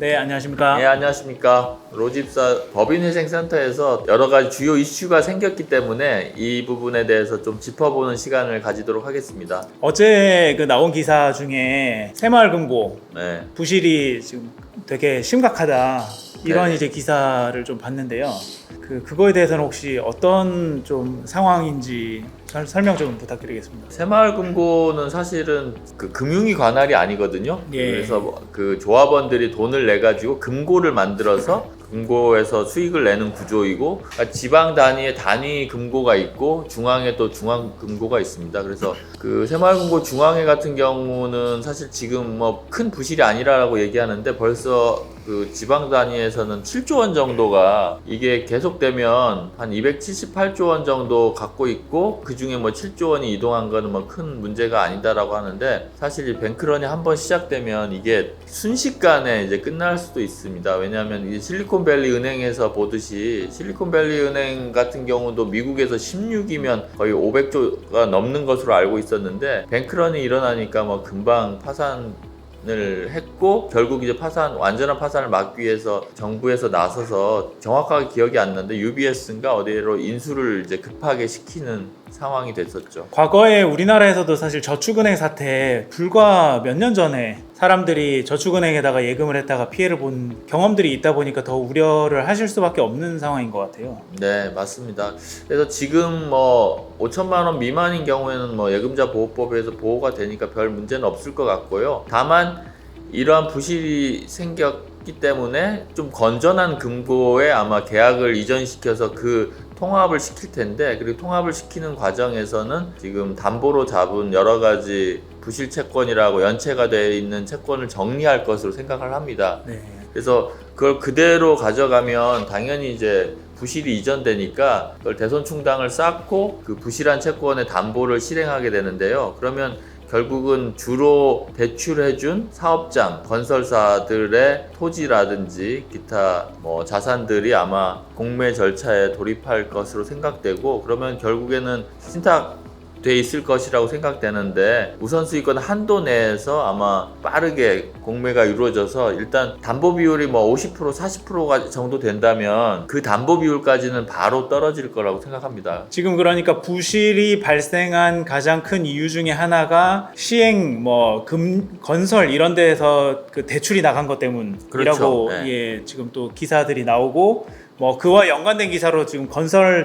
네, 안녕하십니까. 네, 안녕하십니까. 로집사 법인회생센터에서 여러 가지 주요 이슈가 생겼기 때문에 이 부분에 대해서 좀 짚어보는 시간을 가지도록 하겠습니다. 어제 나온 기사 중에 새마을금고 네. 부실이 지금 되게 심각하다 이런 네. 이제 기사를 좀 봤는데요. 그거에 대해서는 혹시 어떤 좀 상황인지 설명 좀 부탁드리겠습니다. 새마을금고는 사실은 금융위 관할이 아니거든요. 예. 그래서 그 조합원들이 돈을 내 가지고 금고를 만들어서 금고에서 수익을 내는 구조이고, 그러니까 지방 단위의 단위 금고가 있고 중앙에 또 중앙 금고가 있습니다. 그래서 그 새마을금고 중앙회 같은 경우는 사실 지금 뭐 큰 부실이 아니라고 얘기하는데 벌써 그 지방 단위에서는 7조 원 정도가 이게 계속되면 한 278조 원 정도 갖고 있고, 그 중에 뭐 7조 원이 이동한 거는 뭐 큰 문제가 아니다라고 하는데, 사실 이 뱅크런이 한번 시작되면 이게 순식간에 이제 끝날 수도 있습니다. 왜냐하면 이제 실리콘밸리 은행에서 보듯이 실리콘밸리 은행 같은 경우도 미국에서 16이면 거의 500조가 넘는 것으로 알고 있었는데, 뱅크런이 일어나니까 뭐 금방 파산을 했고, 결국 이제 완전한 파산을 막기 위해서 정부에서 나서서, 정확하게 기억이 안 나는데 UBS인가 어디로 인수를 이제 급하게 시키는 상황이 됐었죠. 과거에 우리나라에서도 사실 저축은행 사태 불과 몇 년 전에 사람들이 저축은행에다가 예금을 했다가 피해를 본 경험들이 있다 보니까 더 우려를 하실 수밖에 없는 상황인 것 같아요. 네, 맞습니다. 그래서 지금 뭐 5천만 원 미만인 경우에는 뭐 예금자 보호법에서 보호가 되니까 별 문제는 없을 것 같고요. 다만 이러한 부실이 생겼기 때문에 좀 건전한 금고에 아마 계약을 이전시켜서 그 통합을 시킬 텐데, 그리고 통합을 시키는 과정에서는 지금 담보로 잡은 여러 가지 부실 채권이라고 연체가 되어 있는 채권을 정리할 것으로 생각을 합니다. 네. 그래서 그걸 그대로 가져가면 당연히 이제 부실이 이전되니까 그걸 대손충당을 쌓고 그 부실한 채권의 담보를 실행하게 되는데요. 그러면 결국은 주로 대출해준 사업장, 건설사들의 토지라든지 기타 뭐 자산들이 아마 공매 절차에 돌입할 것으로 생각되고, 그러면 결국에는 신탁돼 있을 것이라고 생각되는데, 우선수익권 한도 내에서 아마 빠르게 공매가 이루어져서 일단 담보 비율이 뭐 50%, 40% 정도 된다면 그 담보 비율까지는 바로 떨어질 거라고 생각합니다. 지금 그러니까 부실이 발생한 가장 큰 이유 중에 하나가 시행 건설 이런 데에서 그 대출이 나간 것 때문이라고 그렇죠. 네. 예, 지금 또 기사들이 나오고, 그와 연관된 기사로 지금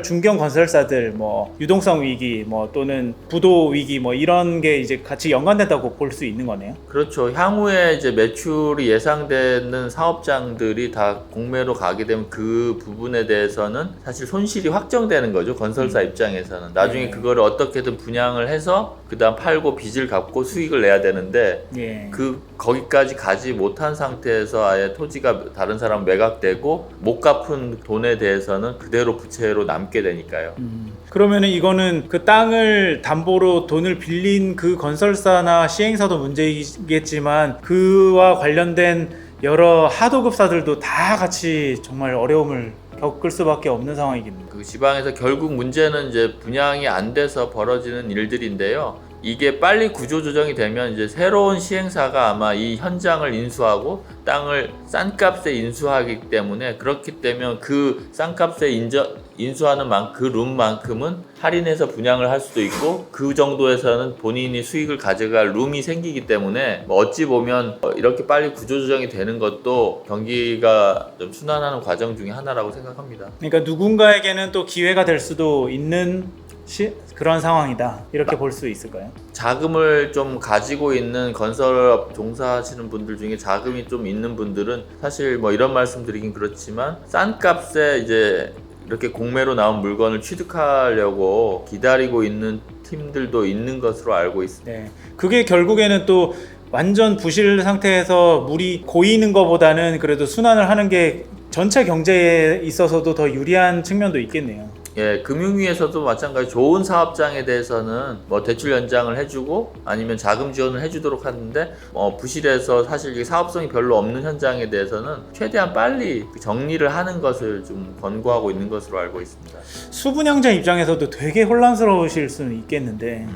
중견 건설사들 유동성 위기 또는 부도 위기 이런 게 이제 같이 연관된다고 볼 수 있는 거네요. 그렇죠. 향후에 이제 매출이 예상되는 사업장들이 다 공매로 가게 되면 그 부분에 대해서는 사실 손실이 확정되는 거죠. 건설사 입장에서는. 나중에 네. 그거를 어떻게든 분양을 해서 그다음 팔고 빚을 갚고 수익을 내야 되는데, 예. 거기까지 가지 못한 상태에서 아예 토지가 다른 사람 매각되고 못 갚은 돈에 대해서는 그대로 부채로 남게 되니까요. 그러면은 이거는 그 땅을 담보로 돈을 빌린 그 건설사나 시행사도 문제이겠지만, 그와 관련된 여러 하도급사들도 다 같이 정말 어려움을 겪을 수밖에 없는 상황이겠네요. 그 지방에서 결국 문제는 이제 분양이 안 돼서 벌어지는 일들인데요. 이게 빨리 구조조정이 되면 이제 새로운 시행사가 아마 이 현장을 인수하고 땅을 싼 값에 인수하기 때문에, 그렇기 때문에 그 싼 값에 인수하는 그 룸만큼은 할인해서 분양을 할 수도 있고, 그 정도에서는 본인이 수익을 가져갈 룸이 생기기 때문에 어찌 보면 이렇게 빨리 구조조정이 되는 것도 경기가 좀 순환하는 과정 중에 하나라고 생각합니다. 그러니까 누군가에게는 또 기회가 될 수도 있는 그런 상황이다, 이렇게 볼 수 있을까요? 자금을 좀 가지고 있는 건설업 종사하시는 분들 중에 자금이 좀 있는 분들은 사실 뭐 이런 말씀 드리긴 그렇지만, 싼 값에 이제 이렇게 공매로 나온 물건을 취득하려고 기다리고 있는 팀들도 있는 것으로 알고 있습니다. 네. 그게 결국에는 또 완전 부실 상태에서 물이 고이는 것보다는 그래도 순환을 하는 게 전체 경제에 있어서도 더 유리한 측면도 있겠네요. 예, 금융위에서도 마찬가지 좋은 사업장에 대해서는 뭐 대출 연장을 해주고 아니면 자금 지원을 해주도록 하는데, 부실해서 사실 이게 사업성이 별로 없는 현장에 대해서는 최대한 빨리 정리를 하는 것을 좀 권고하고 있는 것으로 알고 있습니다. 수분양자 입장에서도 되게 혼란스러우실 수는 있겠는데,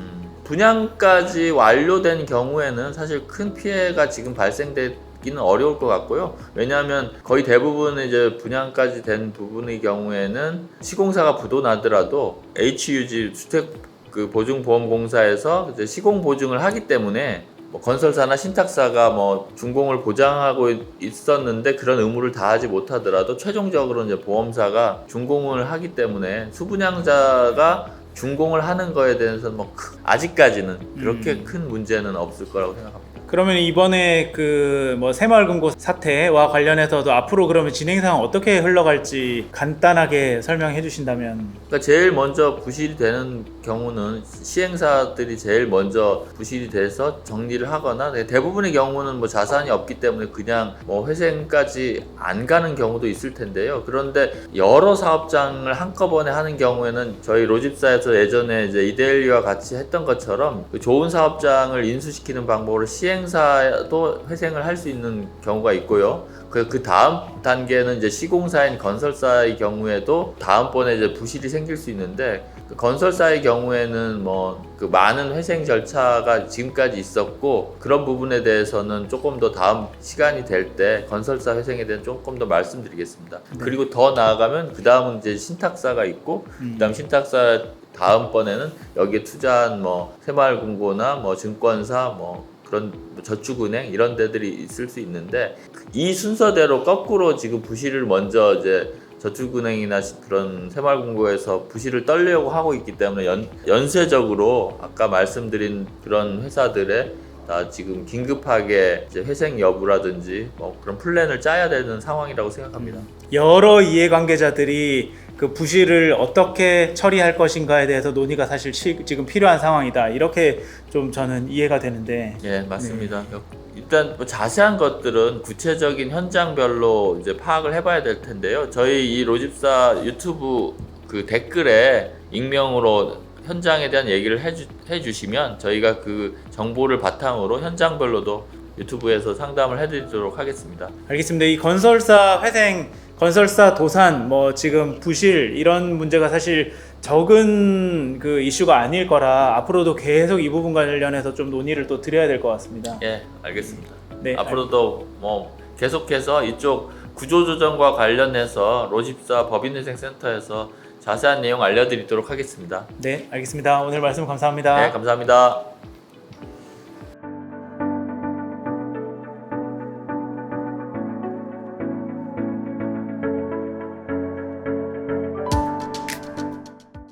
분양까지 완료된 경우에는 사실 큰 피해가 지금 발생돼 받기는 어려울 것 같고요. 왜냐하면 거의 대부분 이제 분양까지 된 부분의 경우에는 시공사가 부도나더라도 HUG 주택 그 보증보험공사에서 이제 시공 보증을 하기 때문에 뭐 건설사나 신탁사가 뭐 준공을 보장하고 있었는데 그런 의무를 다하지 못하더라도 최종적으로 이제 보험사가 준공을 하기 때문에 수분양자가 준공을 하는 거에 대해서는 뭐 아직까지는 그렇게 큰 문제는 없을 거라고 생각합니다. 그러면 이번에 그 뭐 새마을금고 사태와 관련해서도 앞으로 그러면 진행 상황 어떻게 흘러갈지 간단하게 설명해 주신다면. 그러니까 제일 먼저 부실이 되는 경우는 시행사들이 제일 먼저 부실이 돼서 정리를 하거나 대부분의 경우는 뭐 자산이 없기 때문에 그냥 뭐 회생까지 안 가는 경우도 있을 텐데요. 그런데 여러 사업장을 한꺼번에 하는 경우에는 저희 로집사에서 예전에 이제 이데일리와 같이 했던 것처럼 그 좋은 사업장을 인수시키는 방법으로 시행사도 회생을 할 수 있는 경우가 있고요. 그 다음 단계는 이제 시공사인 건설사의 경우에도 다음번에 이제 부실이 생길 수 있는데 그 건설사의 경우에는 뭐 그 많은 회생 절차가 지금까지 있었고 그런 부분에 대해서는 조금 더 다음 시간이 될 때 건설사 회생에 대한 조금 더 말씀드리겠습니다. 네. 그리고 더 나아가면 그 다음은 이제 신탁사가 있고 그다음 신탁사 다음번에는 여기에 투자한 뭐 새마을금고나 뭐 증권사 뭐 그런 저축은행 이런 데들이 있을 수 있는데 이 순서대로 거꾸로 지금 부실을 먼저 이제 저축은행이나 그런 새마을금고에서 부실을 떨려고 하고 있기 때문에 연쇄적으로 아까 말씀드린 그런 회사들의 다 지금 긴급하게 이제 회생 여부라든지 뭐 그런 플랜을 짜야 되는 상황이라고 생각합니다. 여러 이해관계자들이 그 부실을 어떻게 처리할 것인가에 대해서 논의가 사실 지금 필요한 상황이다. 이렇게 좀 저는 이해가 되는데. 예, 맞습니다. 일단 뭐 자세한 것들은 구체적인 현장별로 이제 파악을 해봐야 될 텐데요. 저희 이 로집사 유튜브 그 댓글에 익명으로 현장에 대한 얘기를 해주시면 저희가 그 정보를 바탕으로 현장별로도 유튜브에서 상담을 해드리도록 하겠습니다. 알겠습니다. 이 건설사 회생, 건설사 도산, 뭐 지금 부실 이런 문제가 사실 적은 그 이슈가 아닐 거라 앞으로도 계속 이 부분 관련해서 좀 논의를 또 드려야 될 것 같습니다. 예, 알겠습니다. 네, 앞으로도 뭐 계속해서 이쪽 구조조정과 관련해서 로집사 법인회생센터에서 자세한 내용 알려드리도록 하겠습니다. 네, 알겠습니다. 오늘 말씀 감사합니다. 네, 감사합니다.